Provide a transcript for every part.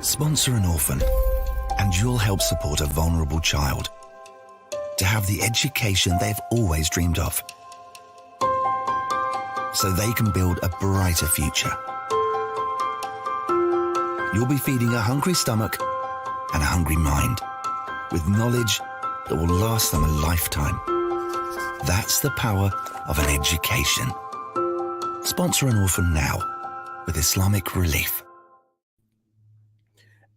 Sponsor an orphan, and you'll help support a vulnerable child to have the education they've always dreamed of, so they can build a brighter future. You'll be feeding a hungry stomach and a hungry mind with knowledge that will last them a lifetime. That's the power of an education. Sponsor an orphan now with Islamic Relief.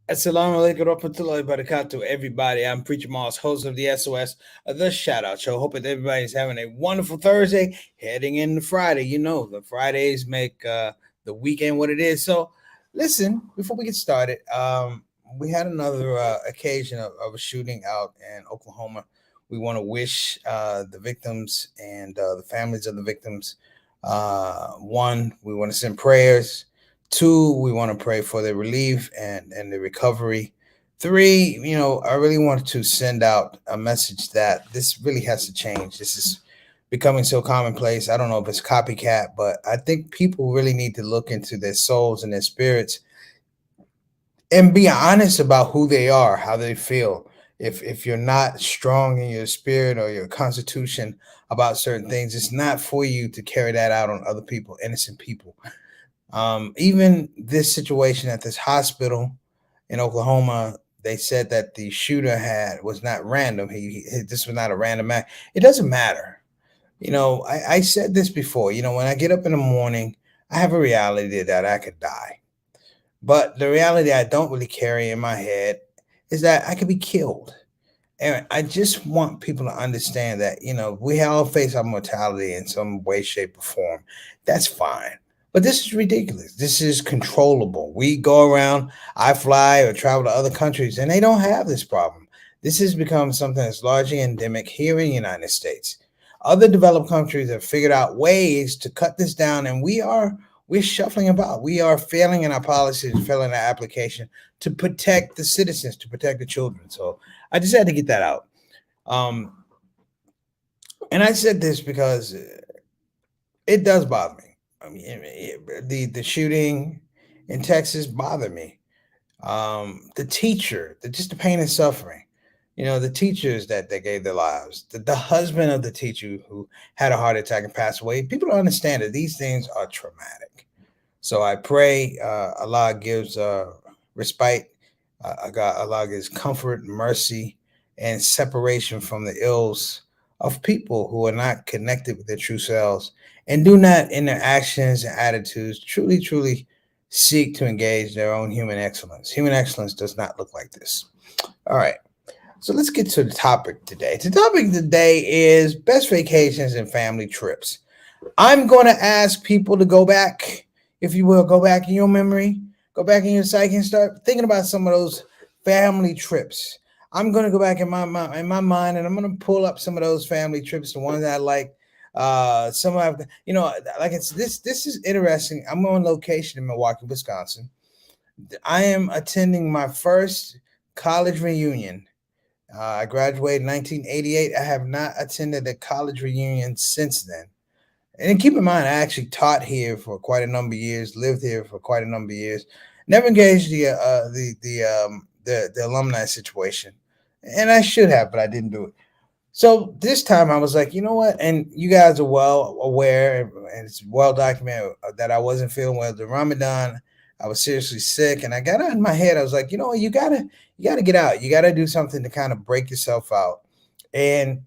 Assalamu alaikum warahmatullahi wabarakatuh, everybody. I'm Preacher Moss, host of the SOS, the Shout Out Show. Hope that everybody's having a wonderful Thursday, heading into Friday. You know, the Fridays make the weekend what it is. So, listen, before we get started, we had another occasion of a shooting out in Oklahoma. We want to wish the victims and the families of the victims. One, we want to send prayers. Two, we want to pray for their relief and the recovery. Three, I really want to send out a message that this really has to change. This is becoming so commonplace. I don't know if it's copycat, but I think people really need to look into their souls and their spirits and be honest about who they are, how they feel. If you're not strong in your spirit or your constitution about certain things, it's not for you to carry that out on other people, innocent people. Even this situation at this hospital in Oklahoma, they said that the shooter was not random. This was not a random act. It doesn't matter. I said this before. When I get up in the morning, I have a reality that I could die. But the reality I don't really carry in my head is that I could be killed. And I just want people to understand that, we all face our mortality in some way, shape, or form. That's fine. But this is ridiculous. This is controllable. We go around, I fly or travel to other countries, and they don't have this problem. This has become something that's largely endemic here in the United States. Other developed countries have figured out ways to cut this down, and we're shuffling about. We are failing in our policies, failing in our application to protect the citizens, to protect the children. So I just had to get that out. And I said this because it does bother me. I mean, the shooting in Texas bothered me. The teacher, just the pain and suffering. The teachers that gave their lives. The husband of the teacher who had a heart attack and passed away. People don't understand that these things are traumatic. So I pray Allah gives respite. Allah gives comfort, mercy, and separation from the ills of people who are not connected with their true selves and do not, in their actions and attitudes, truly seek to engage their own human excellence. Human excellence does not look like this. All right. So let's get to the topic today. The topic today is best vacations and family trips. I'm going to ask people to go back, if you will, go back in your memory, go back in your psyche and start thinking about some of those family trips. I'm going to go back in my mind and I'm going to pull up some of those family trips, the ones that I like. Some I've, this is interesting. I'm on location in Milwaukee, Wisconsin. I am attending my first college reunion. I graduated in 1988. I have not attended a college reunion since then. And keep in mind, I actually taught here for quite a number of years, lived here for quite a number of years, never engaged the alumni situation. And I should have, but I didn't do it. So this time I was like, you know what? And you guys are well aware, and it's well documented that I wasn't feeling well. The Ramadan, I was seriously sick, and I got out in my head. I was like, you gotta get out. You gotta do something to kind of break yourself out and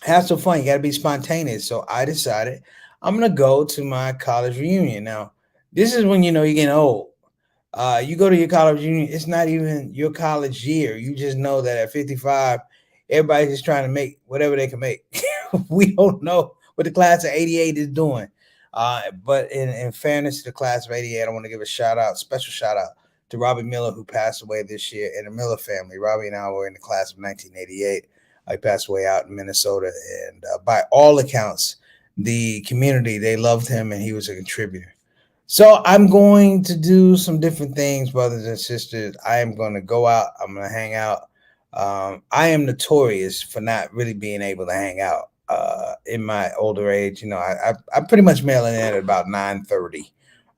have some fun. You gotta be spontaneous. So I decided I'm gonna go to my college reunion. Now, this is when you're getting old. You go to your college reunion. It's not even your college year. You just know that at 55. Everybody's just trying to make whatever they can make. We don't know what the class of 88 is doing. But in fairness to the class of 88, I want to give a special shout out to Robbie Miller, who passed away this year, and the Miller family. Robbie and I were in the class of 1988. He passed away out in Minnesota. And by all accounts, the community, they loved him and he was a contributor. So I'm going to do some different things, brothers and sisters. I am going to go out. I'm going to hang out. I am notorious for not really being able to hang out in my older age. I pretty much mail in at about 9:30.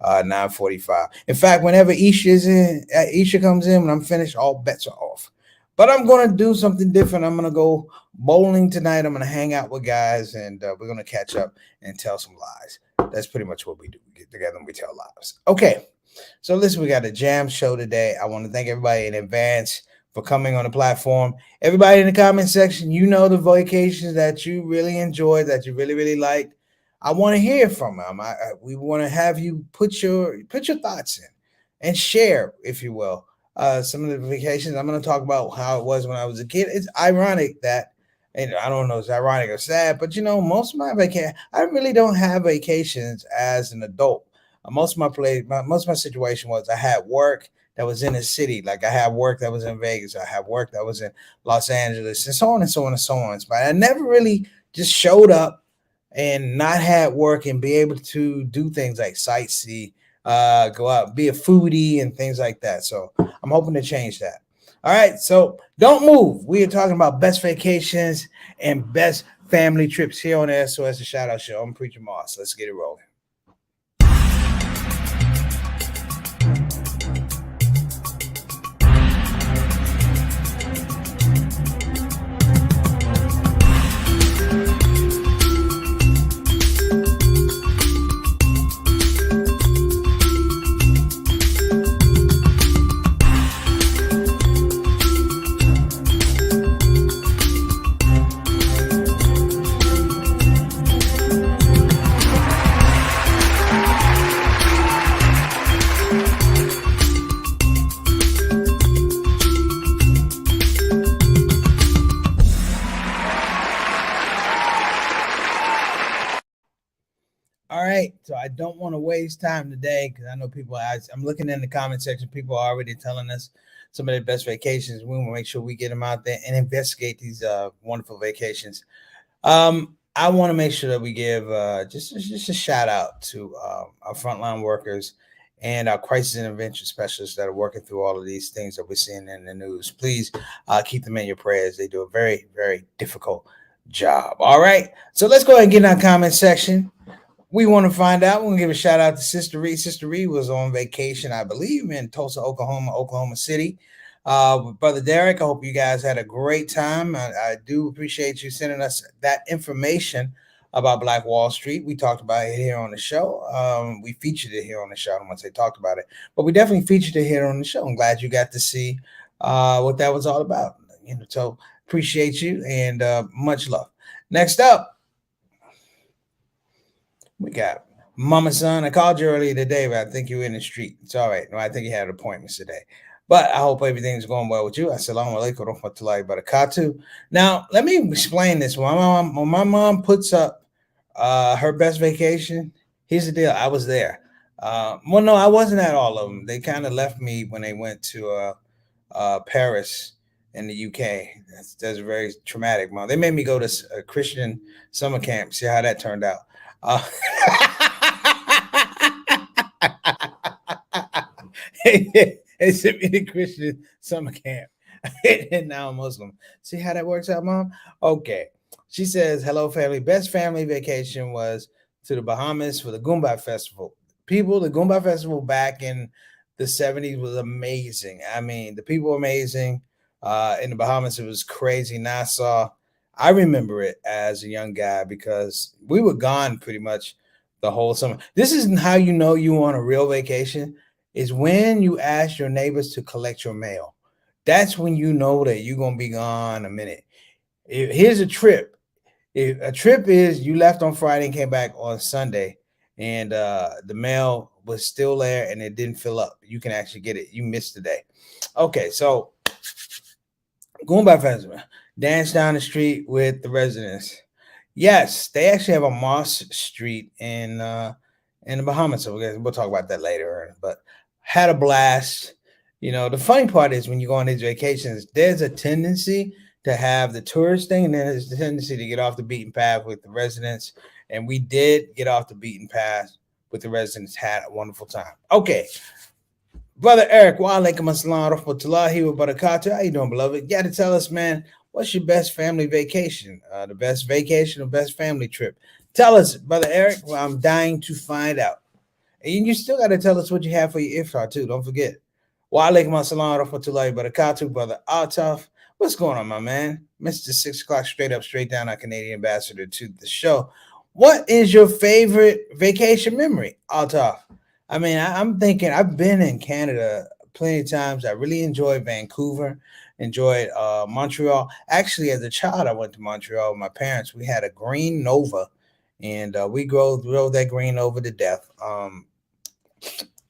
9:45. In fact, whenever Isha comes in, when I'm finished, all bets are off. But I'm gonna do something different. I'm gonna go bowling tonight. I'm gonna hang out with guys, and we're gonna catch up and tell some lies. That's pretty much what we do. We get together and we tell lies. Okay. So listen, we got a jam show today. I want to thank everybody in advance for coming on the platform. Everybody in the comment section, you know the vacations that you really enjoyed, that you really, really liked. I want to hear from them. We want to have you put your thoughts in and share, if you will, some of the vacations. I'm going to talk about how it was when I was a kid. It's ironic that, and I don't know, it's ironic or sad, but most of my vacation, I really don't have vacations as an adult. Most of my situation was I had work that was in the city. Like I had work that was in Vegas. I had work that was in Los Angeles, and so on and so on and so on. But I never really just showed up and not had work and be able to do things like sightsee, go out, be a foodie and things like that. So I'm hoping to change that. All right, so don't move. We are talking about best vacations and best family trips here on the SOS the Shout Out Show. I'm Preacher Moss. Let's get it rolling. All right, so I don't want to waste time today because I know I'm looking in the comment section. People are already telling us some of their best vacations. We want to make sure we get them out there and investigate these wonderful vacations. I want to make sure that we give just a shout out to our frontline workers and our crisis intervention specialists that are working through all of these things that we're seeing in the news. Please keep them in your prayers. They do a very, very difficult job. All right, so let's go ahead and get in our comment section. We want to find out. We're going to give a shout out to Sister Reed. Sister Reed was on vacation, I believe, in Tulsa, Oklahoma City. Brother Derek, I hope you guys had a great time. I do appreciate you sending us that information about Black Wall Street. We talked about it here on the show. We featured it here on the show. I don't want to say talked about it, but we definitely featured it here on the show. I'm glad you got to see what that was all about. So appreciate you and much love. Next up, we got Mama Son. I called you earlier today, but I think you were in the street. It's all right. No, I think you had appointments today. But I hope everything's going well with you. Assalamu alaikum wa rahmatullahi wa barakatuh. Now, let me explain this. When my mom puts up her best vacation, here's the deal. I was there. Well, no, I wasn't at all of them. They kind of left me when they went to Paris in the UK. That's very traumatic, Mom. They made me go to a Christian summer camp. See how that turned out. They sent me to Christian summer camp, and now I'm Muslim. See how that works out, Mom? Okay. She says, "Hello, family. Best family vacation was to the Bahamas for the Goombay Festival. The Goombay Festival back in the 70s was amazing. I mean, the people were amazing. In the Bahamas, it was crazy. Nassau. I remember it as a young guy because we were gone pretty much the whole summer. This isn't how you know you on a real vacation, is when you ask your neighbors to collect your mail. That's when you know that you're going to be gone a minute. Here's a trip. A trip is you left on Friday and came back on Sunday, and the mail was still there and it didn't fill up. You can actually get it. You missed the day. Okay, so Goombay Festival. Dance down the street with the residents. Yes, they actually have a Moss Street in the Bahamas. So we'll talk about that later. But had a blast. The funny part is when you go on these vacations, there's a tendency to have the tourist thing, and then there's the tendency to get off the beaten path with the residents. And we did get off the beaten path with the residents. Had a wonderful time. Okay. Brother Eric, wa alaikum assalam rahmatullahi wa barakatuh. How you doing, beloved? You got to tell us, man, what's your best family vacation? The best vacation or best family trip? Tell us, Brother Eric. Well, I'm dying to find out. And you still got to tell us what you have for your iftar too. Don't forget. Wa alaikum assalam wa rahmatullahi wa barakatuh, brother Altaf. What's going on, my man? Mr. 6 o'clock straight up, straight down, our Canadian ambassador to the show. What is your favorite vacation memory, Altaf? I mean, I'm thinking I've been in Canada plenty of times. I really enjoyed Vancouver, enjoyed Montreal. Actually, as a child, I went to Montreal with my parents. We had a green Nova, and we drove that green Nova to death.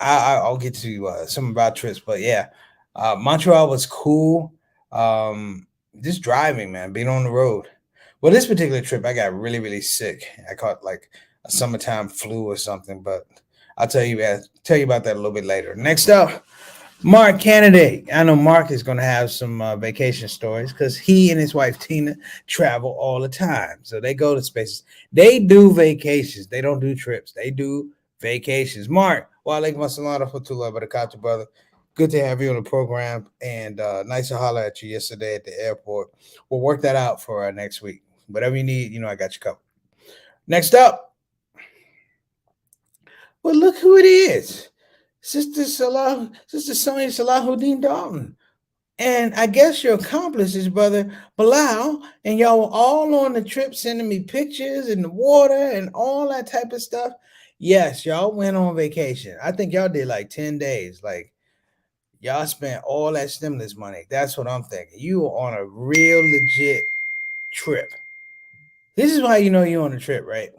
I'll get to some about trips, but yeah, Montreal was cool. Just driving, man, being on the road. Well, this particular trip, I got really, really sick. I caught like a summertime flu or something, but I'll tell you about that a little bit later. Next up, Mark Kennedy. I know Mark is going to have some vacation stories because he and his wife Tina travel all the time. So they go to spaces. They do vacations. They don't do trips. They do vacations. Mark, wa alaikum assalam wa rahmatullahi wa barakatuh, brother. Good to have you on the program, and nice to holler at you yesterday at the airport. We'll work that out for next week. Whatever you need, I got you covered. Next up, well, look who it is. Sister Sonia Salahuddin Dalton. And I guess your accomplice is Brother Bilal, and y'all were all on the trip sending me pictures and the water and all that type of stuff. Yes, y'all went on vacation. I think y'all did like 10 days. Like, y'all spent all that stimulus money. That's what I'm thinking. You were on a real legit trip. This is why you know you're on a trip, right?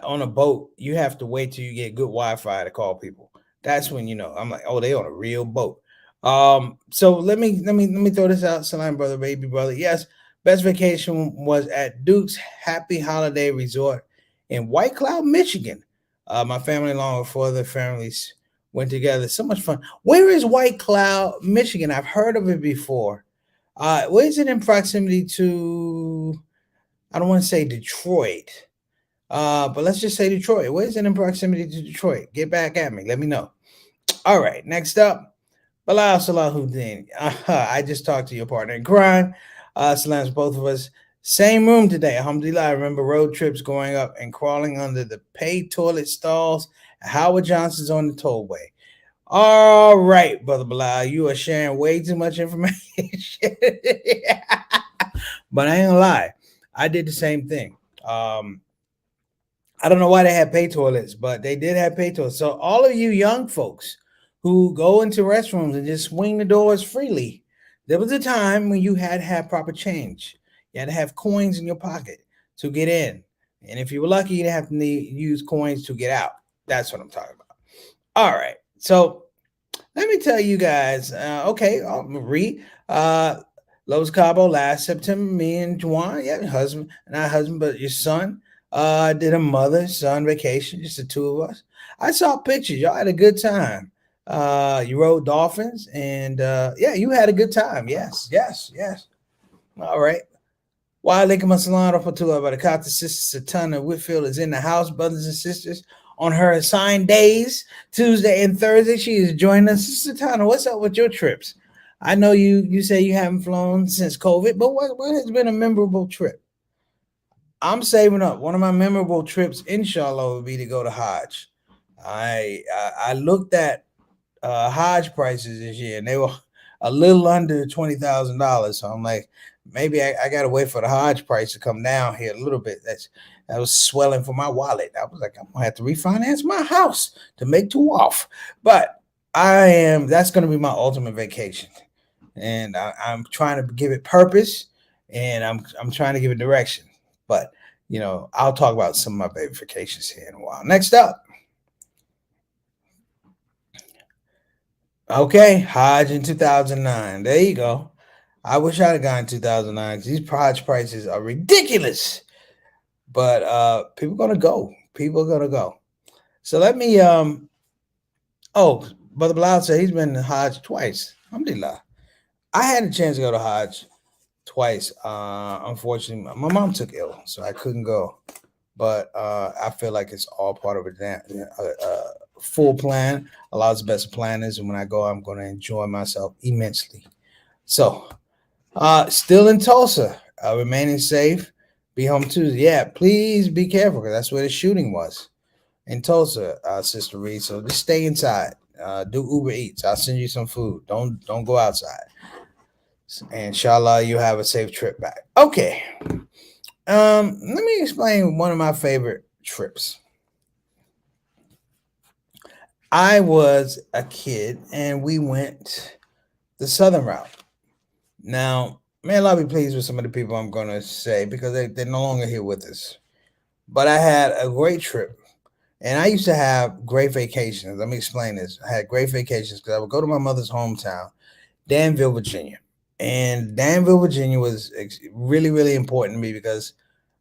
On a boat, you have to wait till you get good Wi-Fi to call people. That's when you know. I'm like, oh, they on a real boat. So let me throw this out. Salam, brother, baby brother. Yes, best vacation was at Duke's Happy Holiday Resort in White Cloud, Michigan. My family, along with 4 other families, went together. So much fun. Where is White Cloud, Michigan? I've heard of it before. Where is it in proximity to? I don't want to say Detroit. But let's just say Detroit. Where is it in proximity to Detroit? Get back at me. Let me know. All right. Next up, Bilal Salahuddin. I just talked to your partner in crime. Salams, both of us. Same room today. Alhamdulillah. I remember road trips going up and crawling under the paid toilet stalls at Howard Johnson's on the tollway. All right, Brother Bilal. You are sharing way too much information. But I ain't gonna lie. I did the same thing. I don't know why they had pay toilets, but they did have pay toilets. So all of you young folks who go into restrooms and just swing the doors freely, there was a time when you had to have proper change. You had to have coins in your pocket to get in. And if you were lucky, you'd have to use coins to get out. That's what I'm talking about. All right. So let me tell you guys. Okay, I'll read. Los Cabo last September, me and Juan, yeah, husband, not husband, but your son, did a mother-son vacation, just the 2 of us. I saw pictures. Y'all had a good time. You rode dolphins, and yeah, you had a good time. Yes, yes, yes. All right. Wa alaikum assalam wa rahmatullahi wa barakatuh. Sister Satana Whitfield is in the house, brothers and sisters. On her assigned days, Tuesday and Thursday, she is joining us. Sister Satana, what's up with your trips? I know you say you haven't flown since COVID, but what has been a memorable trip? I'm saving up. One of my memorable trips, inshallah, would be to go to Hajj. I looked at Hajj prices this year, and they were a little under $20,000. So I'm like, maybe I got to wait for the Hajj price to come down here a little bit. That was swelling for my wallet. I was like, I'm gonna have to refinance my house to make two off. But that's going to be my ultimate vacation, and I'm trying to give it purpose, and I'm trying to give it direction. But I'll talk about some of my favorite vacations here in a while. Next up. Okay, Hajj in 2009. There you go. I wish I'd have gone in 2009 because these Hajj prices are ridiculous. But people are gonna go. People are gonna go. So let me oh, Brother Bilal said he's been to Hajj twice. Alhamdulillah. I had a chance to go to Hajj twice. Unfortunately, my mom took ill, so I couldn't go. But I feel like it's all part of a full plan. Allah's best planners, and when I go, I'm going to enjoy myself immensely. So, still in Tulsa, remaining safe. Be home Tuesday. Yeah, please be careful because that's where the shooting was. in Tulsa, Sister Reed. So just stay inside. Do Uber Eats. I'll send you some food. Don't go outside. And inshallah, you have a safe trip back. Okay. Let me explain one of my favorite trips. I was a kid and we went the southern route. Now, may Allah be pleased with some of the people I'm going to say because they're no longer here with us. But I had a great trip and I used to have great vacations. Let me explain this. I had great vacations because I would go to my mother's hometown, Danville, Virginia. And Danville, Virginia was really, really important to me because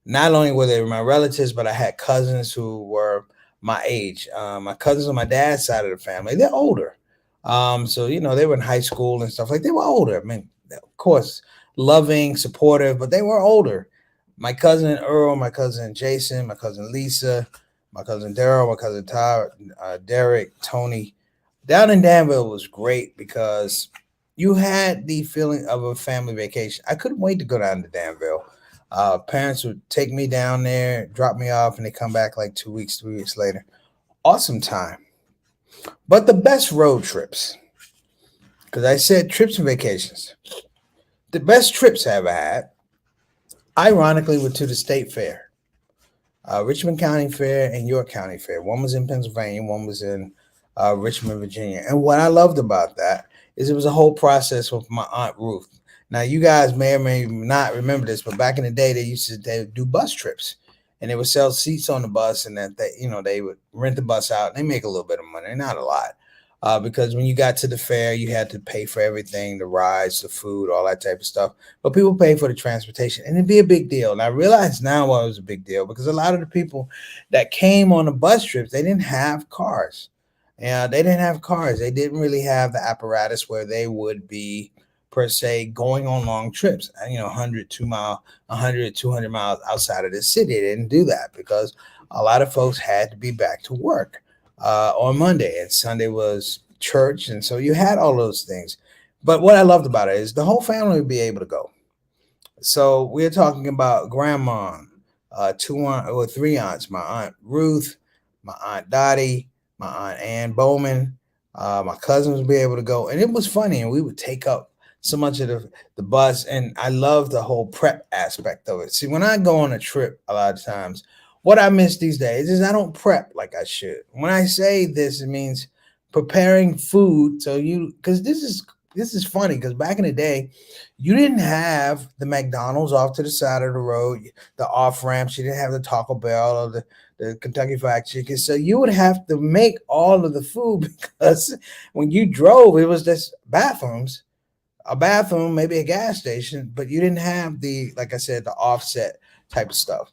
not only were they my relatives, but I had cousins who were my age. My cousins on my dad's side of the family, they're older. So they were in high school and stuff like they were older. I mean, of course, loving, supportive, but they were older. My cousin Earl, my cousin Jason, my cousin Lisa, my cousin Daryl, my cousin Ty, Derek, Tony. Down in Danville was great because you had the feeling of a family vacation. I couldn't wait to go down to Danville. Parents would take me down there, drop me off, and they come back like 2 weeks, 3 weeks later. Awesome time. But the best road trips, because I said trips and vacations, the best trips I ever had, ironically, were to the state fair, Richmond County Fair and York County Fair. One was in Pennsylvania, one was in Richmond, Virginia. And what I loved about that is it was a whole process with my Aunt Ruth. Now, you guys may or may not remember this, but back in the day, they would do bus trips, and they would sell seats on the bus, and that they would rent the bus out. And they make a little bit of money, not a lot, because when you got to the fair, you had to pay for everything, the rides, the food, all that type of stuff. But people pay for the transportation, and it'd be a big deal. And I realize now why it was a big deal because a lot of the people that came on the bus trips, they didn't have cars. Yeah, they didn't have cars. They didn't really have the apparatus where they would be per se going on long trips, 100, 2 mile, 100, 200 miles outside of the city. They didn't do that because a lot of folks had to be back to work on Monday, and Sunday was church. And so you had all those things. But what I loved about it is the whole family would be able to go. So we're talking about grandma, two aunt or three aunts, my aunt Ruth, my aunt Dottie, my aunt Ann Bowman, my cousins would be able to go. And it was funny. And we would take up so much of the bus. And I love the whole prep aspect of it. See, when I go on a trip, a lot of times, what I miss these days is I don't prep like I should. When I say this, it means preparing food. So because this is funny because back in the day, you didn't have the McDonald's off to the side of the road, the off ramps. You didn't have the Taco Bell or the Kentucky Fried Chicken. So you would have to make all of the food because when you drove, it was just bathrooms, a bathroom, maybe a gas station, but you didn't have like I said, the offset type of stuff.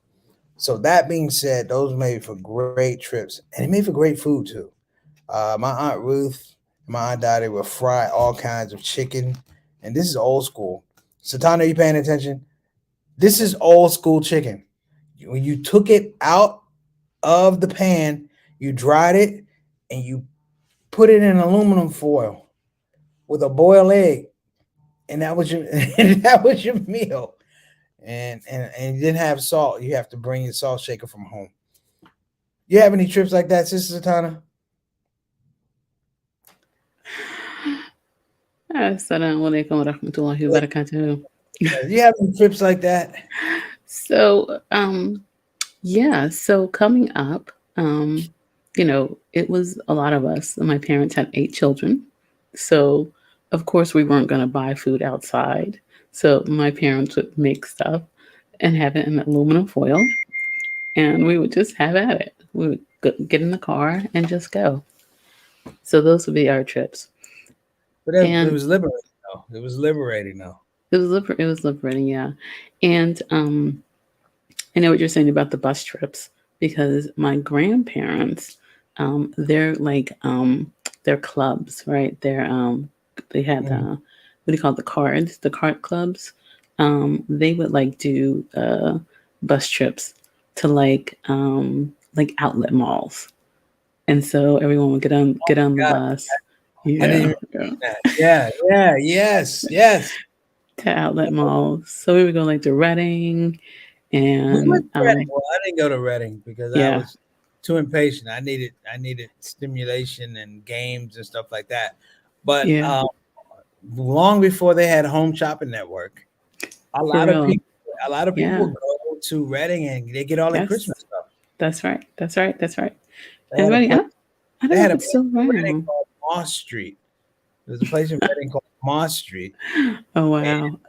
So that being said, those made for great trips and it made for great food too. My Aunt Ruth, my Aunt Dottie would fry all kinds of chicken. And this is old school. Satana, are you paying attention? This is old school chicken. When you took it out of the pan, you dried it and you put it in aluminum foil with a boiled egg. And that was your that was your meal. And you didn't have salt. You have to bring your salt shaker from home. You have any trips like that, Sister Satana? Assalamualaikum warahmatullahi wabarakatuh. You have any trips like that? So, yeah. So coming up, it was a lot of us. My parents had 8 children, so of course we weren't going to buy food outside. So my parents would make stuff and have it in aluminum foil, and we would just have at it. We would get in the car and just go. So those would be our trips. But it was liberating, though. It was liberating, though. It was liberating, yeah. And I know what you're saying about the bus trips because my grandparents, they're like they're clubs, right? They had what do you call it, the card clubs. They would like do bus trips to like outlet malls, and so everyone would get on the bus. Yeah. Yes. To outlet malls. So we would go like to Reading, and we went to Reading. Well, I didn't go to Reading because I was too impatient. I needed stimulation and games and stuff like that. But Yeah, long before they had Home Shopping Network, a for lot of real. people a lot of people Yeah. go to Reading and they get all their Yes. Christmas stuff. That's right. That's right. That's right. They And had a Reading, place. I They don't know had if a it's place still in Reading around. called Moss Street. There's a place in Reading called Moss Street. Oh And wow.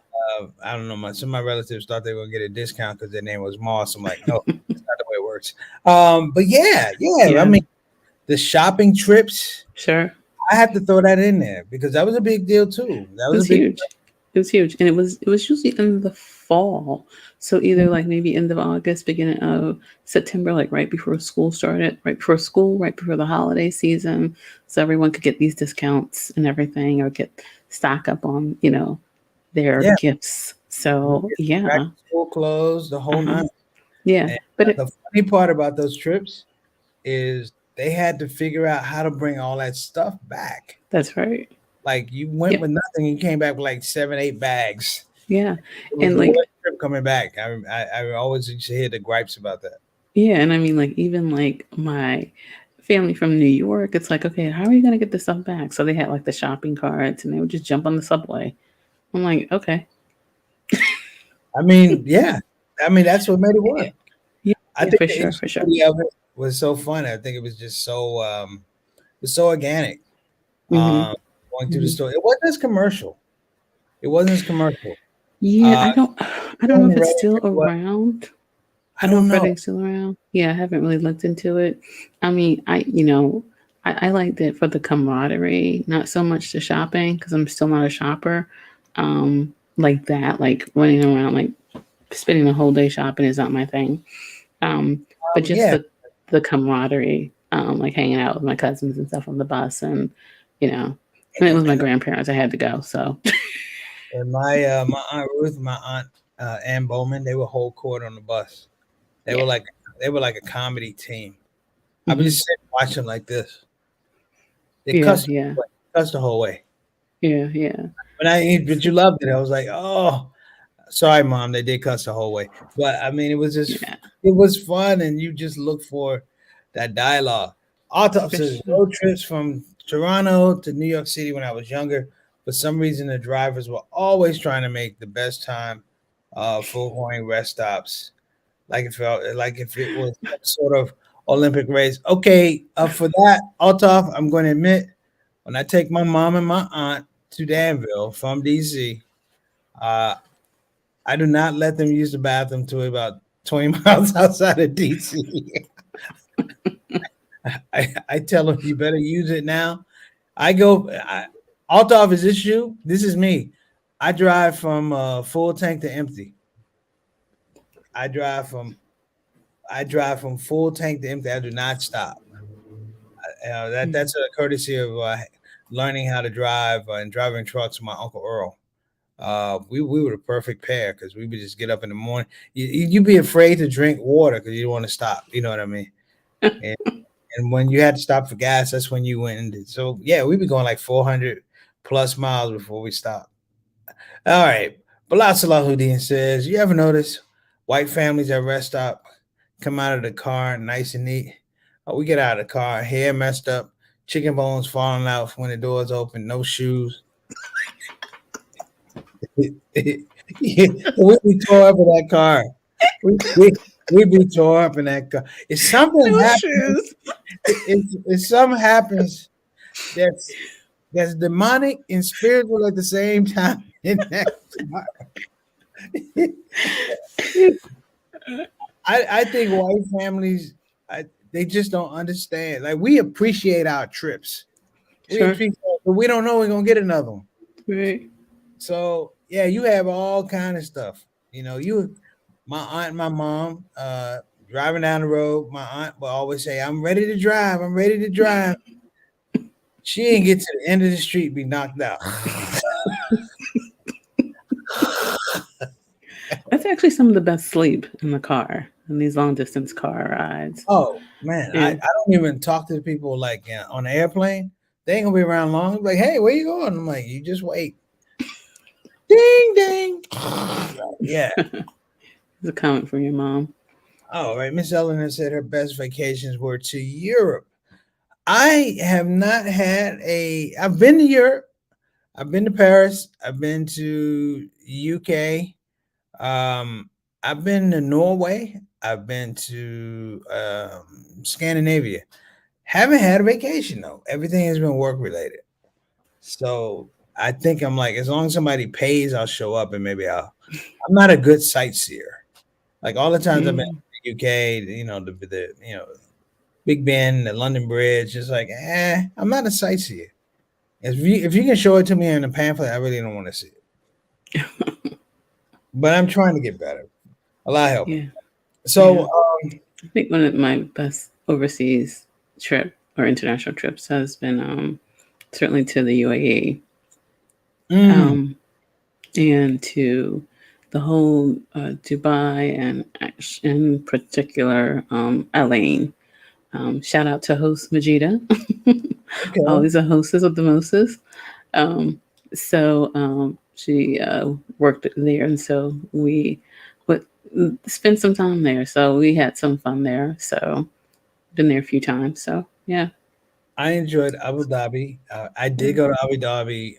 I don't know. Some of my relatives thought they were gonna get a discount because their name was Moss. I'm like, no, that's not the way it works. But yeah. I Yeah, mean, the shopping trips. sure. I had to throw that in there because that was a big deal too. That It was a was big. huge. It was huge. And it was usually in the fall. So either like maybe end of August, beginning of September, like right before school started, right before school, right before the holiday season. So everyone could get these discounts and everything or get stock up on, their Yeah, gifts. we So get back yeah. to school clothes, the whole Uh-huh. nine. Yeah. And But the funny part about those trips is they had to figure out how to bring all that stuff back. that's right. Like you went Yep. with nothing, you came back with like 7, 8 bags. Yeah. It was And the like, worst trip coming back. I always used to hear the gripes about that. yeah, and I mean, like, even like my family from New York, it's like, okay, how are you gonna get this stuff back? So they had like the shopping carts and they would just jump on the subway. I'm like, okay. I mean, yeah. I mean, that's what made it Yeah, work. yeah, I yeah, think for the sure, for sure. ingenuity of it was so fun. I think it was just so it was so organic. Hmm. Um, Going through the Hmm. store. It wasn't as commercial. It wasn't as commercial. Yeah, Uh I don't know Going to if it's Reading still pretty well. around. I I don't know don't if know. Reading's still around. Yeah, I haven't really looked into it. I mean, I liked it for the camaraderie, not so much the shopping because I'm still not a shopper. Like that, like running around, like spending the whole day shopping is not my thing. But just Yeah. the camaraderie, like hanging out with my cousins and stuff on the bus, and you know, and it was my And grandparents. I had to go, so my aunt Ruth, my aunt Ann Bowman, they were whole court on the bus. They were yeah. like they were like a comedy team. I would Hmm. just sit and watch them like this. They Yeah, cussed yeah, cussed the whole way. yeah, yeah. But you loved it. I was like, oh, sorry, mom. They did cuss the whole way, but I mean, Yeah, it was fun, and you just look for that dialogue. for Autopsies, sure. road trips from Toronto to New York City when I was younger. For some reason, the drivers were always trying to make the best time, full horn rest stops, like if it was some sort of Olympic race. Okay, for that, Althoff, I'm going to admit, when I take my mom and my aunt to Danville from DC, uh, I do not let them use the bathroom till about 20 miles outside of DC. I tell them you better use it now. Althoff, is this you? This is me. I drive from full tank to empty. I drive from I drive from full tank to empty. I do not stop. Mm. That's a courtesy of learning how to drive and driving trucks with my uncle Earl. We were the perfect pair because we would just get up in the morning. You'd be afraid to drink water because you don't want to stop. You know what I mean? And, and when you had to stop for gas, that's when you went. So yeah, we'd be going like 400 plus miles before we stopped. All right. Bilal Salahuddin says, you ever notice white families at rest stop come out of the car nice and neat? We get out of the car, hair messed up, chicken bones falling out when the doors open, no shoes. Yeah, we be tore up in that car. We, we, we be tore up in that car. If something No happens, shoes. if something happens that's demonic and spiritual at the same time in that car. I think white families, they just don't understand. Like we appreciate our trips. We Sure. appreciate, but we don't know we're gonna get another one. Right. So yeah, you have all kind of stuff. My aunt and my mom, driving down the road, my aunt will always say, I'm ready to drive. I'm ready to drive. She ain't get to the end of the street, be knocked out. That's actually some of the best sleep in the car in these long distance car rides. Oh man, I Yeah. don't even talk to the people like on the airplane. They ain't gonna be around long. Like, hey, where you going? I'm like, you just wait. Ding ding. Yeah. It's a comment from your mom. All right. Miss Eleanor said her best vacations were to Europe. I have not had a. I've been to Europe. I've been to Paris. I've been to UK. Um, I've been to Norway. I've been to Scandinavia. Haven't had a vacation though. Everything has been work related. So I think I'm like, as long as somebody pays, I'll show up and maybe I'll. I'm not a good sightseer. Like all the times I've been Mm, to the UK, the Big Ben, the London Bridge, it's like, I'm not a sightseer. If you can show it to me in a pamphlet, I really don't want to see it. But I'm trying to get better. Allah help me. yeah, yeah. So I think one of my best overseas trip or international trips has been certainly to the UAE, mm, um, and to the whole Dubai and in particular Elaine. Shout out to host Majida, okay. always a hostess of the mostest. Um, she worked there, and so we would spend some time there. So we had some fun there. So been there a few times. So yeah, I enjoyed Abu Dhabi. I did yeah. go to Abu Dhabi.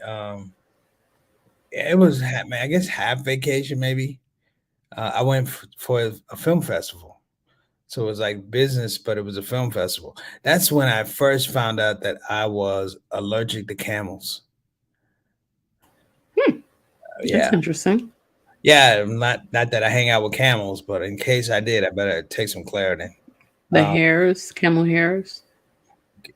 It was I guess half vacation maybe. I went for a film festival. So it was like business, but it was a film festival. That's when I first found out that I was allergic to camels. Hmm, that's Yeah. interesting. Yeah, not that I hang out with camels, but in case I did, I better take some Claritin. The Um, hairs, camel hairs.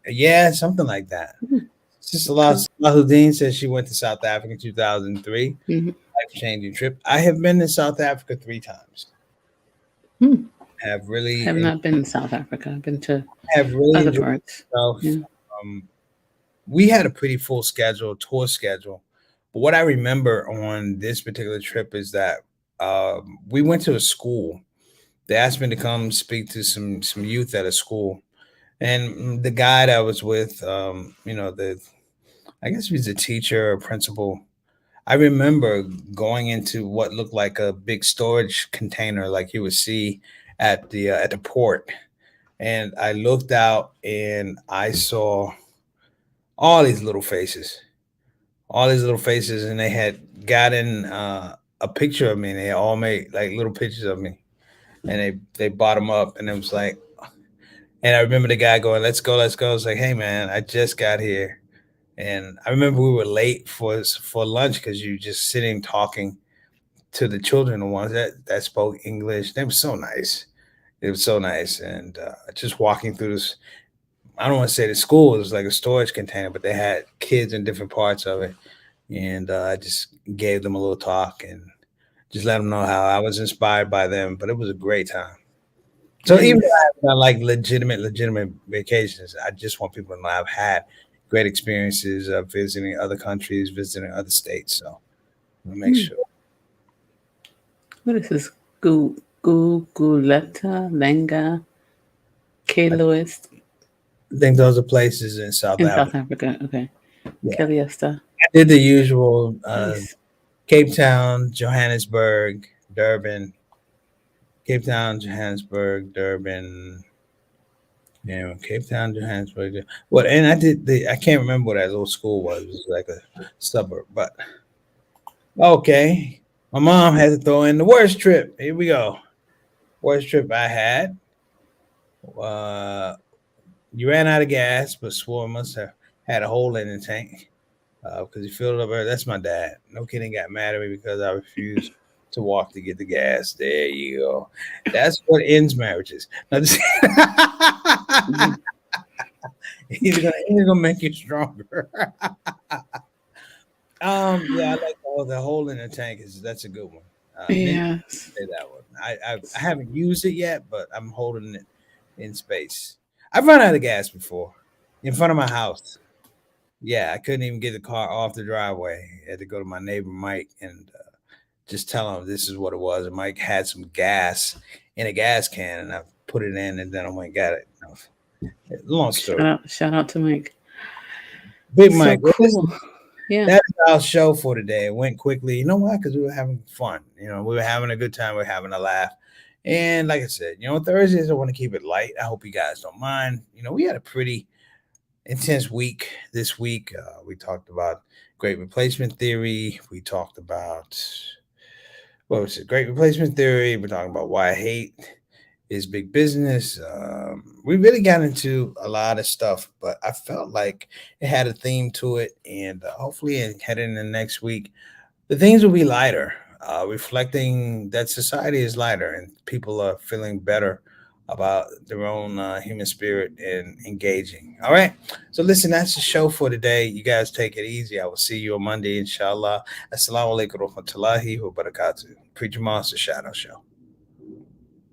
yeah, something like that. Hmm, Sister okay. Salahuddin says she went to South Africa in 2003. Hmm. Life-changing trip. I have been to South Africa 3 times. Hmm. Have Have really not been in South Africa. I've been to have really other enjoyed parts. myself. Yeah. Um, we had a pretty full schedule, tour schedule. But what I remember on this particular trip is that we went to a school. They asked me to come speak to some youth at a school, and the guy that I was with, the I guess he was a teacher or principal. I remember going into what looked like a big storage container, like you would see at the port, and I looked out and I saw all these little faces, and they had gotten a picture of me, and they all made like little pictures of me, and they bought them up, and it was like, and I remember the guy going, "Let's go, let's go." I was like, "Hey, man, I just got here." And I remember we were late for lunch because you just sitting talking to the children, the ones that spoke English. They were so nice. It was so nice, and just walking through this. I don't want to say the school, it was like a storage container, but they had kids in different parts of it, and I just gave them a little talk and just let them know how I was inspired by them. But it was a great time. So even though Nice. I haven't done like legitimate vacations, I just want people to know I've had great experiences of visiting other countries, visiting other states. So I'll make Hmm. sure. What is this? Guleta, Lenga, K. I Lewis think those are places in South in South Africa. Africa. Okay. Yeah, Kaliesta. I did the usual: Nice. Cape Town, Johannesburg, Durban, Cape Town, Johannesburg, Durban. Yeah, Cape Town, Johannesburg. What? And I did the. I can't remember what that little school was. It was like a suburb, but okay. My mom had to throw in the worst trip. Here we go. Worst trip I had. Uh, you ran out of gas, but swore it must have had a hole in the tank because he filled it up. That's my dad. No kidding. Got mad at me because I refused to walk to get the gas. There you go. That's what ends marriages. Now, Mhm. he's gonna make you stronger. Yeah, I like the hole in the tank. That's a good one. Many Yes. say that one. I haven't used it yet, but I'm holding it in space. I've run out of gas before in front of my house. Yeah, I couldn't even get the car off the driveway. I had to go to my neighbor Mike and just tell him this is what it was. And Mike had some gas in a gas can, and I put it in, and then I went and got it. Long story. Shout out to Mike. Big So Mike. Well, listen, cool. Yeah. that's our show for today. It went quickly. You know why? Because we were having fun. We were having a good time. We are having a laugh. And like I said, Thursdays I want to keep it light. I hope you guys don't mind. We had a pretty intense week this week. We talked about great replacement theory. We talked about what was it? Great replacement theory. We're talking about why I hate is big business. We really got into a lot of stuff, but I felt like it had a theme to it, and hopefully, heading into next week, the things will be lighter, reflecting that society is lighter and people are feeling better about their own human spirit and engaging. All right. So, listen, that's the show for today. You guys take it easy. I will see you on Monday, inshallah. Assalamu alaikum wa rahmatullahi wa barakatuh. Preacher Monster Shadow Show.